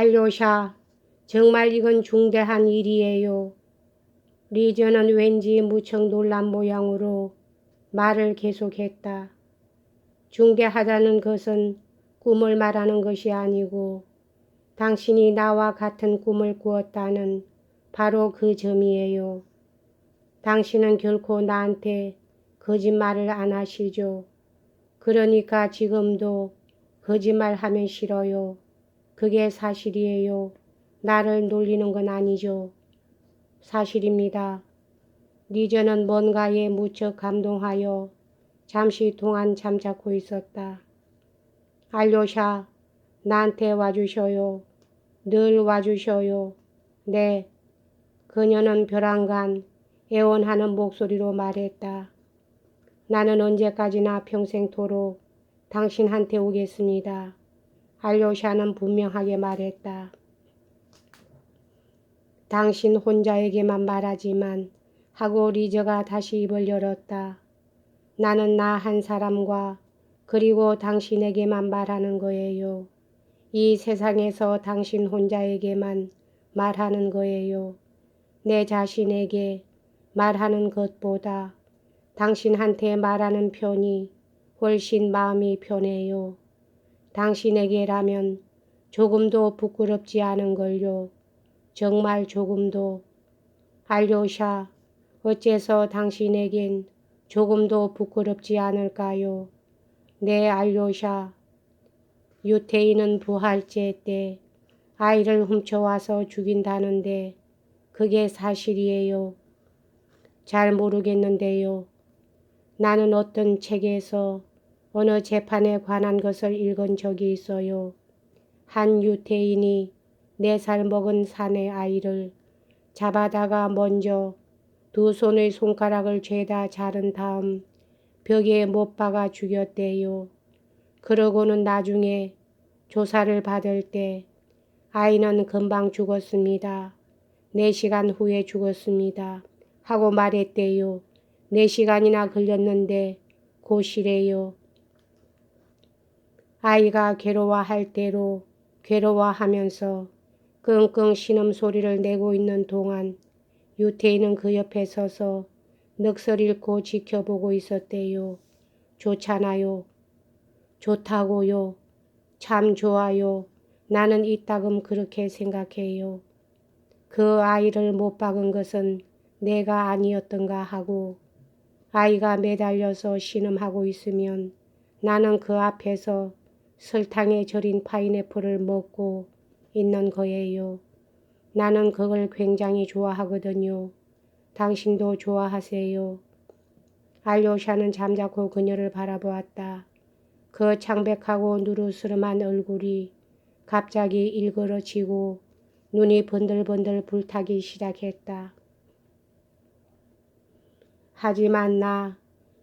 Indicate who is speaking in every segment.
Speaker 1: 알료샤, 정말 이건 중대한 일이에요. 리저는 왠지 무척 놀란 모양으로 말을 계속했다. 중대하다는 것은 꿈을 말하는 것이 아니고 당신이 나와 같은 꿈을 꾸었다는 바로 그 점이에요. 당신은 결코 나한테 거짓말을 안 하시죠. 그러니까 지금도 거짓말하면 싫어요. 그게 사실이에요. 나를 놀리는 건 아니죠. 사실입니다. 리저는 뭔가에 무척 감동하여 잠시 동안 잠자코 있었다. 알료샤, 나한테 와주셔요. 늘 와주셔요. 네. 그녀는 벼랑간 애원하는 목소리로 말했다. 나는 언제까지나 평생토록 당신한테 오겠습니다. 알료샤는 분명하게 말했다. 당신 혼자에게만 말하지만 하고 리저가 다시 입을 열었다. 나는 나 한 사람과 그리고 당신에게만 말하는 거예요. 이 세상에서 당신 혼자에게만 말하는 거예요. 내 자신에게 말하는 것보다 당신한테 말하는 편이 훨씬 마음이 편해요. 당신에게라면 조금도 부끄럽지 않은 걸요. 정말 조금도. 알료샤, 어째서 당신에겐 조금도 부끄럽지 않을까요? 네, 알료샤. 유태인은 부활제 때 아이를 훔쳐와서 죽인다는데 그게 사실이에요. 잘 모르겠는데요. 나는 어떤 책에서 어느 재판에 관한 것을 읽은 적이 있어요. 한 유태인이 4살 먹은 사내 아이를 잡아다가 먼저 2 손의 손가락을 죄다 자른 다음 벽에 못 박아 죽였대요. 그러고는 나중에 조사를 받을 때 아이는 금방 죽었습니다. 4시간 후에 죽었습니다. 하고 말했대요. 4시간이나 걸렸는데 고시래요. 아이가 괴로워할 대로 괴로워하면서 끙끙 신음소리를 내고 있는 동안 유태인은 그 옆에 서서 넋을 잃고 지켜보고 있었대요. 좋잖아요. 좋다고요. 참 좋아요. 나는 이따금 그렇게 생각해요. 그 아이를 못 박은 것은 내가 아니었던가 하고 아이가 매달려서 신음하고 있으면 나는 그 앞에서 설탕에 절인 파인애플을 먹고 있는 거예요. 나는 그걸 굉장히 좋아하거든요. 당신도 좋아하세요. 알료샤는 잠자코 그녀를 바라보았다. 그 창백하고 누르스름한 얼굴이 갑자기 일그러지고 눈이 번들번들 불타기 시작했다. 하지만 나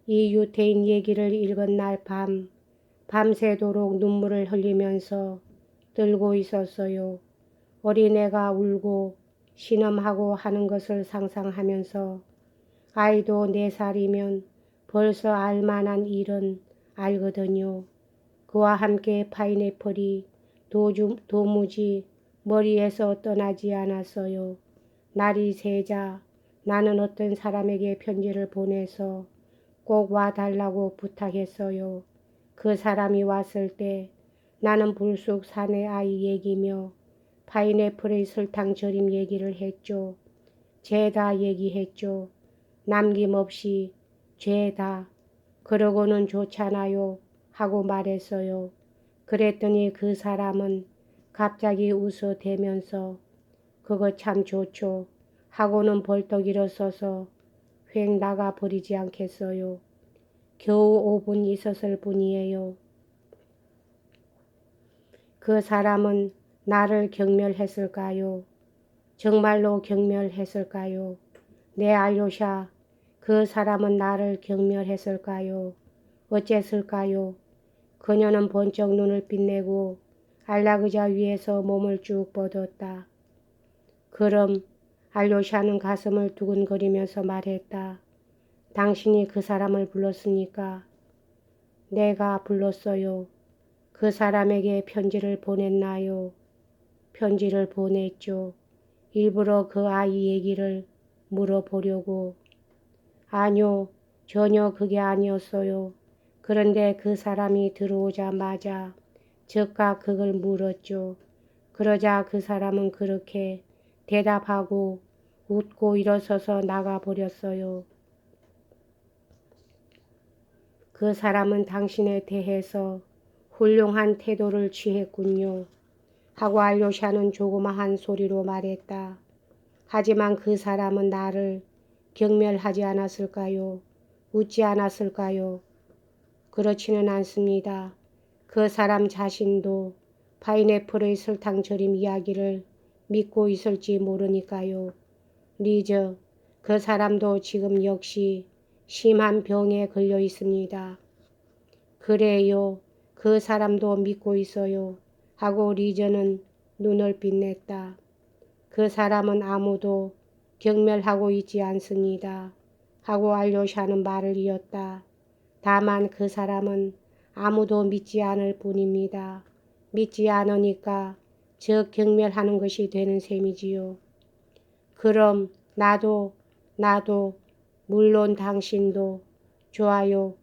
Speaker 1: 이 유태인 얘기를 읽은 날 밤새도록 눈물을 흘리면서 들고 있었어요. 어린애가 울고 신음하고 하는 것을 상상하면서 아이도 4살이면 벌써 알만한 일은 알거든요. 그와 함께 파인애플이 도무지 머리에서 떠나지 않았어요. 날이 새자 나는 어떤 사람에게 편지를 보내서 꼭 와달라고 부탁했어요. 그 사람이 왔을 때 나는 불쑥 사내 아이 얘기며 파인애플의 설탕 절임 얘기를 했죠. 죄다 얘기했죠. 남김없이 죄다. 그러고는 좋잖아요 하고 말했어요. 그랬더니 그 사람은 갑자기 웃어대면서 그거 참 좋죠 하고는 벌떡 일어서서 휙 나가 버리지 않겠어요. 겨우 5분 있었을 뿐이에요. 그 사람은 나를 경멸했을까요? 정말로 경멸했을까요? 네, 알료샤. 그 사람은 나를 경멸했을까요? 어째을까요? 그녀는 번쩍 눈을 빛내고 안락의자 위에서 몸을 쭉 뻗었다. 그럼 알료샤는 가슴을 두근거리면서 말했다. 당신이 그 사람을 불렀으니까. 내가 불렀어요. 그 사람에게 편지를 보냈나요? 편지를 보냈죠. 일부러 그 아이 얘기를 물어보려고. 아니요, 전혀 그게 아니었어요. 그런데 그 사람이 들어오자마자 즉각 그걸 물었죠. 그러자 그 사람은 그렇게 대답하고 웃고 일어서서 나가버렸어요. 그 사람은 당신에 대해서 훌륭한 태도를 취했군요. 하고 알료샤는 조그마한 소리로 말했다. 하지만 그 사람은 나를 경멸하지 않았을까요? 웃지 않았을까요? 그렇지는 않습니다. 그 사람 자신도 파인애플의 설탕 절임 이야기를 믿고 있을지 모르니까요. 리저, 그 사람도 지금 역시 심한 병에 걸려 있습니다. 그래요. 그 사람도 믿고 있어요. 하고 리저는 눈을 빛냈다. 그 사람은 아무도 경멸하고 있지 않습니다. 하고 알료샤는 말을 이었다. 다만 그 사람은 아무도 믿지 않을 뿐입니다. 믿지 않으니까 즉 경멸하는 것이 되는 셈이지요. 그럼 나도 물론 당신도 좋아요.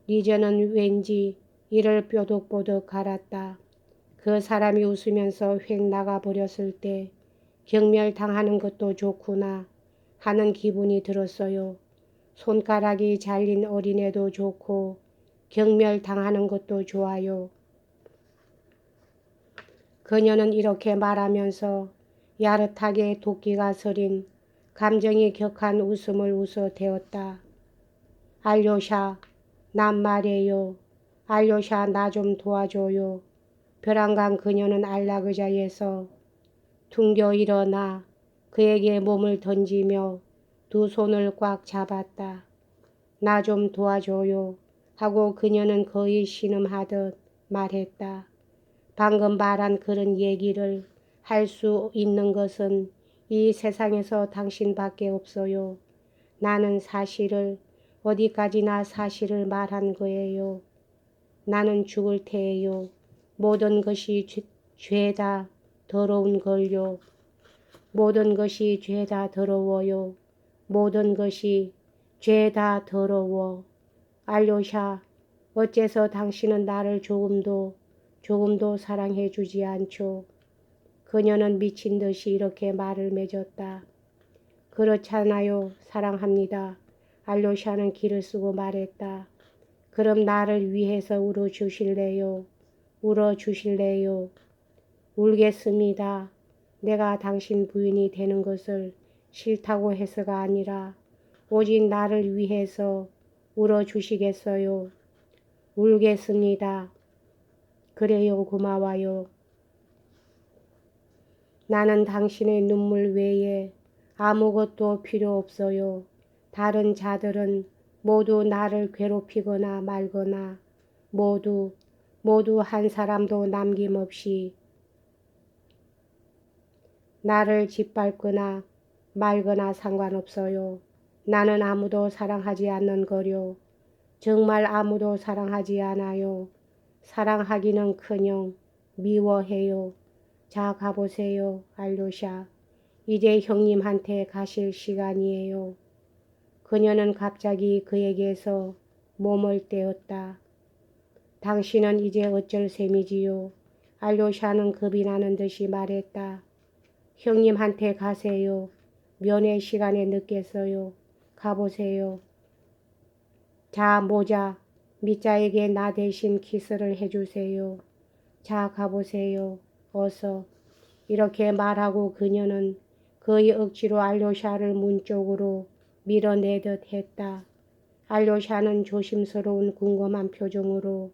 Speaker 1: 리저는 왠지 이를 뾰족뾰족 갈았다. 그 사람이 웃으면서 휙 나가버렸을 때 경멸당하는 것도 좋구나 하는 기분이 들었어요. 손가락이 잘린 어린애도 좋고 경멸당하는 것도 좋아요. 그녀는 이렇게 말하면서 야릇하게 도끼가 서린 감정이 격한 웃음을 웃어대었다. 알료샤, 난 말이에요. 알료샤, 나 좀 도와줘요. 벼랑간 그녀는 안락의자에서 퉁겨 일어나 그에게 몸을 던지며 두 손을 꽉 잡았다. 나 좀 도와줘요. 하고 그녀는 거의 신음하듯 말했다. 방금 말한 그런 얘기를 할 수 있는 것은 이 세상에서 당신밖에 없어요. 나는 사실을 어디까지나 사실을 말한 거예요. 나는 죽을 테예요. 모든 것이 죄다 더러운 걸요. 모든 것이 죄다 더러워요. 모든 것이 죄다 더러워. 알료샤, 어째서 당신은 나를 조금도 사랑해 주지 않죠? 그녀는 미친 듯이 이렇게 말을 맺었다. 그렇잖아요. 사랑합니다. 알료샤는 기를 쓰고 말했다. 그럼 나를 위해서 울어주실래요? 울어주실래요? 울겠습니다. 내가 당신 부인이 되는 것을 싫다고 해서가 아니라 오직 나를 위해서 울어주시겠어요? 울겠습니다. 그래요. 고마워요. 나는 당신의 눈물 외에 아무것도 필요 없어요. 다른 자들은 모두 나를 괴롭히거나 말거나 모두 한 사람도 남김없이 나를 짓밟거나 말거나 상관없어요. 나는 아무도 사랑하지 않는 거요. 정말 아무도 사랑하지 않아요. 사랑하기는커녕 미워해요. 자, 가보세요. 알료샤. 이제 형님한테 가실 시간이에요. 그녀는 갑자기 그에게서 몸을 떼었다. 당신은 이제 어쩔 셈이지요. 알료샤는 겁이 나는 듯이 말했다. 형님한테 가세요. 면회 시간에 늦겠어요. 가보세요. 자, 모자, 미자에게 나 대신 키스를 해주세요. 자, 가보세요. 어서. 이렇게 말하고 그녀는 거의 억지로 알료샤를 문 쪽으로 밀어내듯 했다. 알료샤는 조심스러운 궁금한 표정으로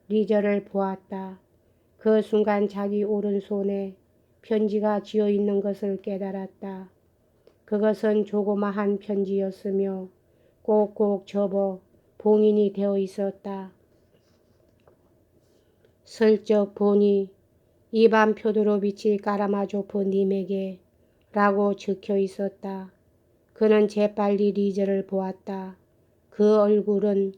Speaker 1: 리저를 보았다. 그 순간 자기 오른손에 편지가 쥐어 있는 것을 깨달았다. 그것은 조그마한 편지였으며 꼭꼭 접어 봉인이 되어 있었다. 슬쩍 보니 이반 표도로비치 까라마조프 님에게 라고 적혀 있었다. 그는 재빨리 리저를 보았다. 그 얼굴은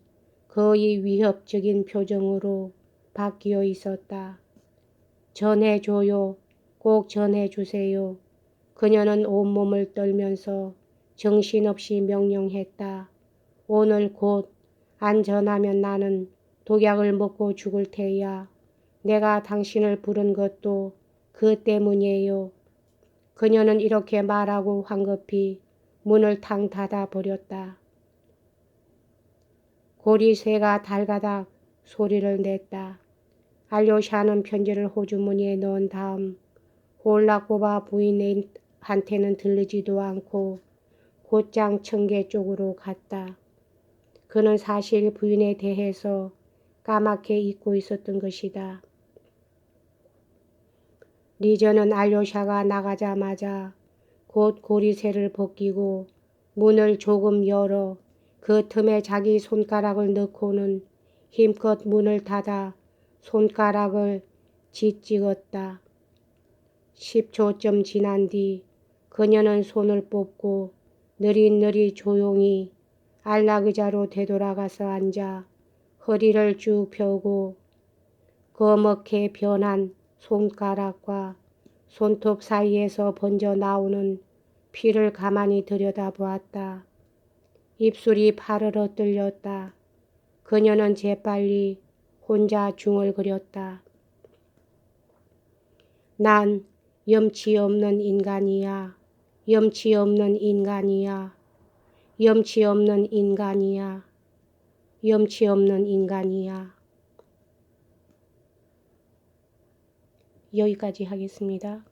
Speaker 1: 거의 위협적인 표정으로 바뀌어 있었다. 전해줘요. 꼭 전해주세요. 그녀는 온몸을 떨면서 정신없이 명령했다. 오늘 곧 안 전하면 나는 독약을 먹고 죽을 테야. 내가 당신을 부른 것도 그 때문이에요. 그녀는 이렇게 말하고 황급히 문을 탕 닫아 버렸다. 고리새가 달가닥 소리를 냈다. 알료샤는 편지를 호주머니에 넣은 다음 홀라꼬바 부인한테는 들리지도 않고 곧장 청계 쪽으로 갔다. 그는 사실 부인에 대해서 까맣게 잊고 있었던 것이다. 리저는 알료샤가 나가자마자 곧 고리새를 벗기고 문을 조금 열어 그 틈에 자기 손가락을 넣고는 힘껏 문을 닫아 손가락을 짓찍었다. 10초쯤 지난 뒤 그녀는 손을 뽑고 느릿느릿 조용히 안락의자로 되돌아가서 앉아 허리를 쭉 펴고 거먹게 변한 손가락과 손톱 사이에서 번져 나오는 피를 가만히 들여다보았다. 입술이 파르르 떨렸다. 그녀는 재빨리 혼자 중얼거렸다. 난 염치 없는 인간이야. 염치 없는 인간이야. 염치 없는 인간이야. 염치 없는 인간이야. 여기까지 하겠습니다.